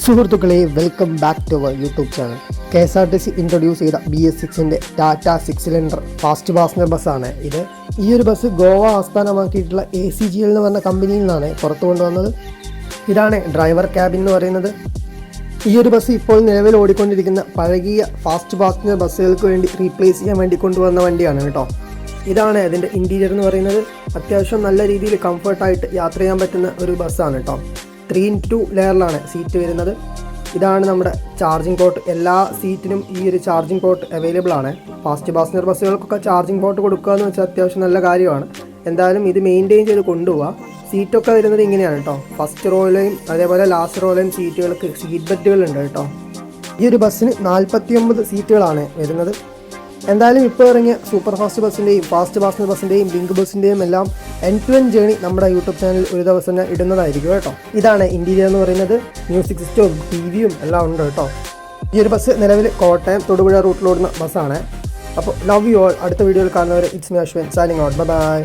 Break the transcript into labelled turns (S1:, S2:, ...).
S1: സുഹൃത്തുക്കളെ, welcome back to our YouTube channel. KSRTC introduce ചെയ്ത BS6-ൻ്റെ ടാറ്റ 6 സിലിണ്ടർ ഫാസ്റ്റ് പാസഞ്ചർ ബസ്സാണ് ഇത്. ഈ ഒരു ബസ് ഗോവ ആസ്ഥാനമാക്കിയിട്ടുള്ള ACGL എന്ന് പറഞ്ഞ കമ്പനിയിൽ നിന്നാണ് പുറത്തു കൊണ്ടുവന്നത്. ഇതാണ് ഡ്രൈവർ ക്യാബിൻ എന്ന് പറയുന്നത്. ഈ ഒരു ബസ് ഇപ്പോൾ നിലവിൽ ഓടിക്കൊണ്ടിരിക്കുന്ന പഴകിയ ഫാസ്റ്റ് പാസഞ്ചർ ബസ്സുകൾക്ക് വേണ്ടി റീപ്ലേസ് ചെയ്യാൻ വേണ്ടി കൊണ്ടുവന്ന വണ്ടിയാണ് കേട്ടോ. ഇതാണ് അതിൻ്റെ ഇൻറ്റീരിയർ എന്ന് പറയുന്നത്. അത്യാവശ്യം നല്ല രീതിയിൽ കംഫർട്ടായിട്ട് യാത്ര ചെയ്യാൻ പറ്റുന്ന ഒരു ബസ്സാണ് കേട്ടോ. 3x2 ലെയറിലാണ് സീറ്റ് വരുന്നത്. ഇതാണ് നമ്മുടെ ചാർജിങ് പോർട്ട്. എല്ലാ സീറ്റിനും ഈ ഒരു ചാർജിങ് പോർട്ട് അവൈലബിൾ ആണ്. ഫാസ്റ്റ് പാസഞ്ചർ ബസ്സുകൾക്കൊക്കെ ചാർജിങ് പോർട്ട് കൊടുക്കുക എന്ന് വെച്ചാൽ അത്യാവശ്യം നല്ല കാര്യമാണ്. എന്തായാലും ഇത് മെയിൻറ്റെയിൻ ചെയ്ത് കൊണ്ടുപോവുക. സീറ്റൊക്കെ വരുന്നത് ഇങ്ങനെയാണ് കേട്ടോ. ഫസ്റ്റ് റോയിലെയും അതേപോലെ ലാസ്റ്റ് റോയിലെയും സീറ്റുകൾക്ക് സീറ്റ് ബെൽറ്റുകളുണ്ട് കേട്ടോ. ഈ ഒരു ബസ്സിന് 49 സീറ്റുകളാണ് വരുന്നത്. എന്തായാലും ഇപ്പോൾ ഇറങ്ങിയ സൂപ്പർ ഫാസ്റ്റ് ബസ്സിൻ്റെയും ഫാസ്റ്റ് പാസഞ്ചർ ബസ്സിൻ്റെയും ലിങ്ക് ബസ്സിൻ്റെയും എല്ലാം എൻഡ് ടു എൻഡ് ജേണി നമ്മുടെ യൂട്യൂബ് ചാനലിൽ ഒരു ദിവസം തന്നെ ഇടുന്നതായിരിക്കും കേട്ടോ. ഇതാണ് ഇൻറ്റീരിയർ എന്ന് പറയുന്നത്. മ്യൂസിക് സിസ്റ്റവും TV-യും എല്ലാം ഉണ്ട് കേട്ടോ. ഈ ഒരു ബസ് നിലവിൽ കോട്ടയം തൊടുപുഴ റൂട്ടിലോടുന്ന ബസ്സാണ്. അപ്പോൾ ലവ് യു ഓൾ. അടുത്ത വീഡിയോയിൽ കാണുന്നവരെ it's me Ashwin signing out. By.